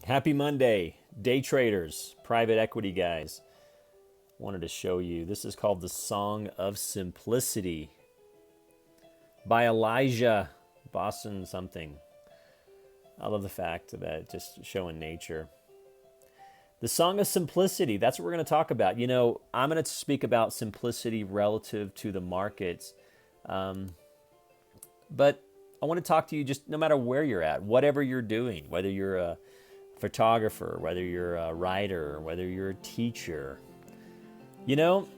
Happy Monday, day traders, private equity guys. Wanted to show you. This is called The Song of Simplicity by Elijah Boston something. I love the fact that just showing nature. The Song of Simplicity, that's what we're going to talk about. You know, I'm going to speak about simplicity relative to the markets. But I want to talk to you just no matter where you're at, whatever you're doing, whether you're a photographer, whether you're a writer, whether you're a teacher. You know,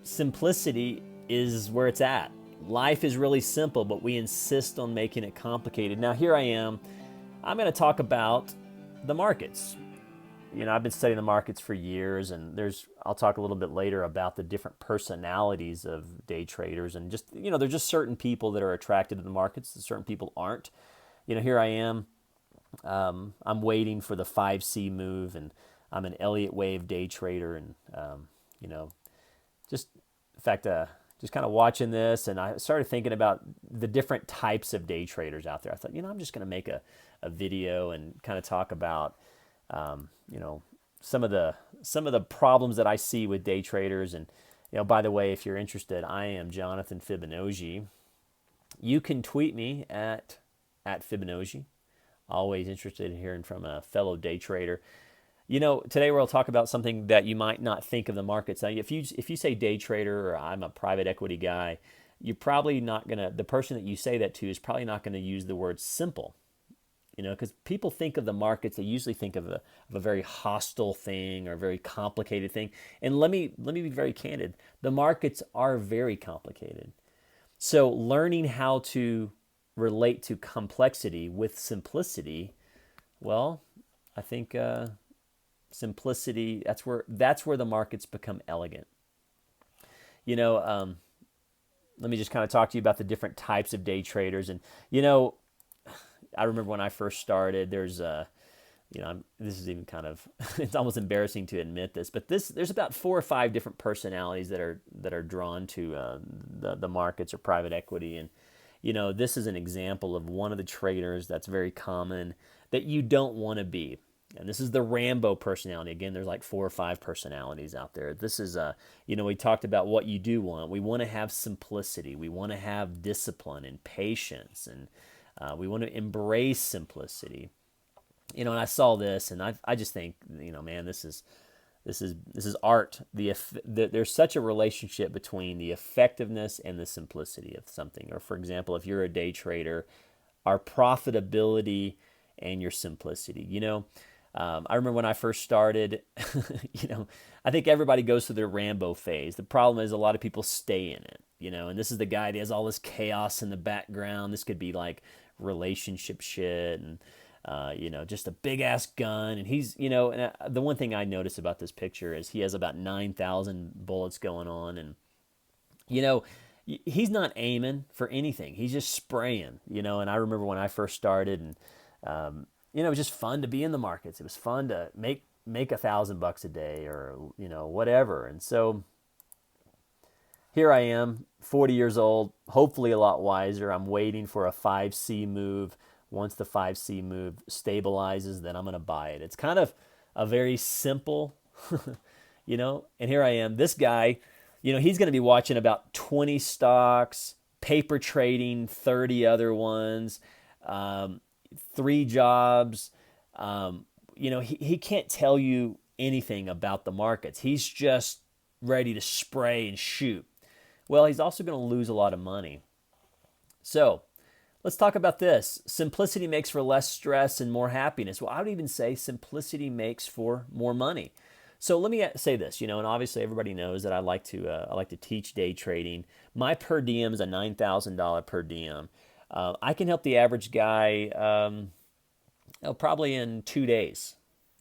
simplicity is where it's at. Life is really simple, but we insist on making it complicated. Now, here I am. I'm going to talk about the markets. You know, I've been studying the markets for years, and I'll talk a little bit later about the different personalities of day traders, and just, you know, there's just certain people that are attracted to the markets, and certain people aren't. You know, here I am. I'm waiting for the 5C move, and I'm an Elliott Wave day trader, and you know, just in fact, just kind of watching this, and I started thinking about the different types of day traders out there. I thought, you know, I'm just going to make a video and kind of talk about, you know, some of the problems that I see with day traders. And, you know, by the way, if you're interested, I am Jonathan Fibonacci. You can tweet me at Fibonacci. Always interested in hearing from a fellow day trader. You know, today we'll talk about something that you might not think of the markets. Now, if you say day trader or I'm a private equity guy, you're probably not gonna. The person that you say that to is probably not going to use the word simple. You know, because people think of the markets, they usually think of a very hostile thing or a very complicated thing. And let me be very candid. The markets are very complicated. So learning how to relate to complexity with simplicity, well, I think simplicity, that's where the markets become elegant. You know, let me just kind of talk to you about the different types of day traders. And, you know, I remember when I first started, there's you know, this is even kind of, it's almost embarrassing to admit this, but there's about 4 or 5 different personalities that are drawn to the markets or private equity. And, you know, this is an example of one of the traders that's very common that you don't want to be. And this is the Rambo personality. Again, there's like 4 or 5 personalities out there. This is, you know, we talked about what you do want. We want to have simplicity. We want to have discipline and patience, and we want to embrace simplicity. You know, and I saw this, and I just think, you know, man, this is art. There's such a relationship between the effectiveness and the simplicity of something. Or, for example, if you're a day trader, our profitability and your simplicity. You know, I remember when I first started, you know, I think everybody goes through their Rambo phase. The problem is a lot of people stay in it, you know, and this is the guy that has all this chaos in the background. This could be like relationship shit and, you know, just a big ass gun. And he's, you know, and the one thing I noticed about this picture is he has about 9,000 bullets going on. And, you know, he's not aiming for anything. He's just spraying, you know. And I remember when I first started, and, you know, it was just fun to be in the markets. It was fun to make $1,000 a day, or, you know, whatever. And so here I am, 40 years old, hopefully a lot wiser. I'm waiting for a 5C move. Once the 5C move stabilizes, then I'm going to buy it. It's kind of a very simple, you know, and here I am. This guy, you know, he's going to be watching about 20 stocks, paper trading 30 other ones, 3 jobs. You know, he can't tell you anything about the markets. He's just ready to spray and shoot. Well, he's also going to lose a lot of money. So let's talk about this. Simplicity makes for less stress and more happiness. Well, I would even say simplicity makes for more money. So let me say this, you know, and obviously everybody knows that I like to teach day trading. My per diem is a $9,000 per diem. I can help the average guy probably in 2 days.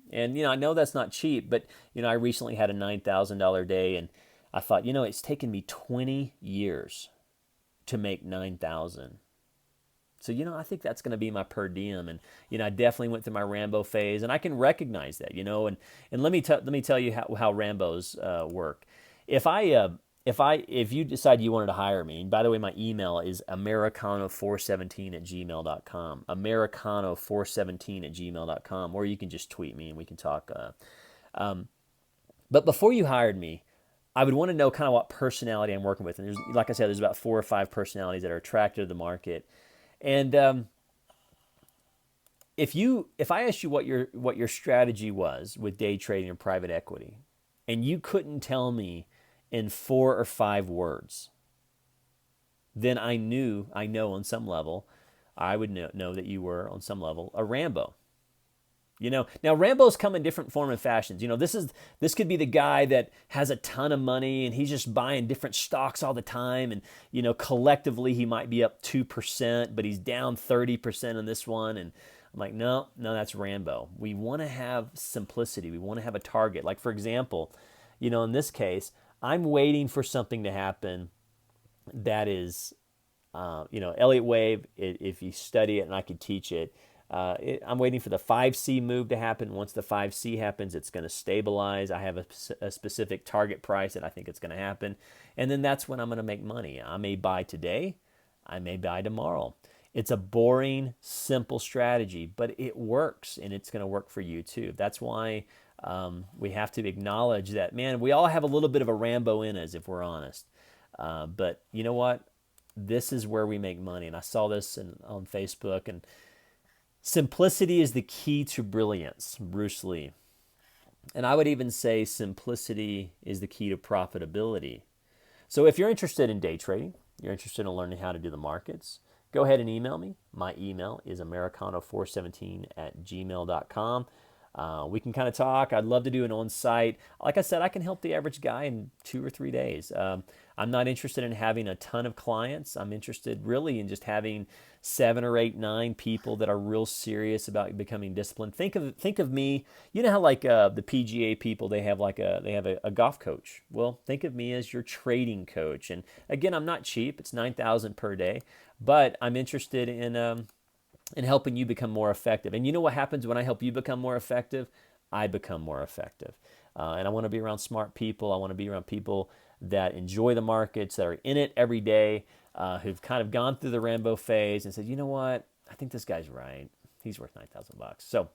And, you know, I know that's not cheap, but, you know, I recently had a $9,000 day, and I thought, you know, it's taken me 20 years to make 9,000. So, you know, I think that's going to be my per diem. And, you know, I definitely went through my Rambo phase, and I can recognize that, you know. And let me tell you how Rambos work. If I if you decide you wanted to hire me, and by the way, my email is americano417 at gmail.com, americano417 at gmail.com, or you can just tweet me and we can talk. But before you hired me, I would want to know kind of what personality I'm working with. And there's, like I said, there's about 4 or 5 personalities that are attracted to the market. And if I asked you what your strategy was with day trading or private equity, and you couldn't tell me in 4 or 5 words, then I know on some level, I would know that you were on some level a Rambo. Now Rambo's come in different form and fashions. This could be the guy that has a ton of money and he's just buying different stocks all the time, and collectively he might be up 2%, but he's down 30% on this one. And I'm like, no, that's Rambo. We want to have simplicity. We want to have a target. Like, for example, in this case, I'm waiting for something to happen that is, Elliott Wave. If you study it, and I could teach it. I'm waiting for the 5C move to happen. Once the 5C happens, it's going to stabilize. I have a specific target price that I think it's going to happen. And then that's when I'm going to make money. I may buy today. I may buy tomorrow. It's a boring, simple strategy, but it works, and it's going to work for you too. That's why we have to acknowledge that, man, we all have a little bit of a Rambo in us, if we're honest. But you know what? This is where we make money. And I saw this on Facebook, and simplicity is the key to brilliance, Bruce Lee. And I would even say simplicity is the key to profitability. So if you're interested in day trading, you're interested in learning how to do the markets, go ahead and email me. My email is americano417 at gmail.com. We can kind of talk. I'd love to do an on-site. Like I said, I can help the average guy in 2 or 3 days. I'm not interested in having a ton of clients. I'm interested really in just having 7 or 8, 9 people that are real serious about becoming disciplined. Think of me. You know how like the PGA people, they have a golf coach. Well, think of me as your trading coach. And again, I'm not cheap. It's $9,000 per day, but I'm interested in helping you become more effective. And you know what happens when I help you become more effective? I become more effective. And I want to be around smart people. I want to be around people that enjoy the markets, that are in it every day, who've kind of gone through the Rambo phase and said, you know what? I think this guy's right. He's worth $9,000. So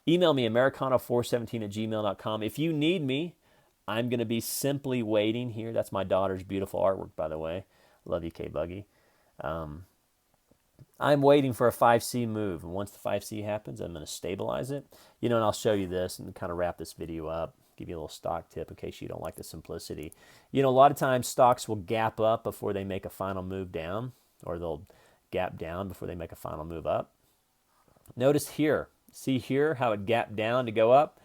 email me, americano417 at gmail.com. If you need me, I'm going to be simply waiting here. That's my daughter's beautiful artwork, by the way. Love you, K-Buggy. I'm waiting for a 5C move, and once the 5C happens, I'm going to stabilize it. And I'll show you this and kind of wrap this video up, give you a little stock tip in case you don't like the simplicity. A lot of times stocks will gap up before they make a final move down, or they'll gap down before they make a final move up. Notice here, see here how it gapped down to go up,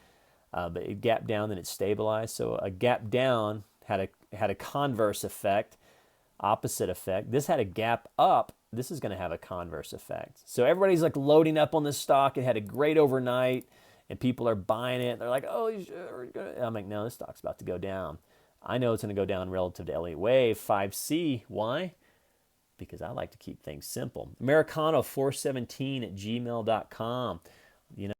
but it gapped down, then it stabilized. So a gap down had a converse effect, opposite effect. This had a gap up. This is going to have a converse effect. So everybody's like loading up on this stock. It had a great overnight, and people are buying it. They're like, oh, I'm like, no, this stock's about to go down. I know it's going to go down relative to Elliott Wave, 5C. Why? Because I like to keep things simple. Americano417 at gmail.com.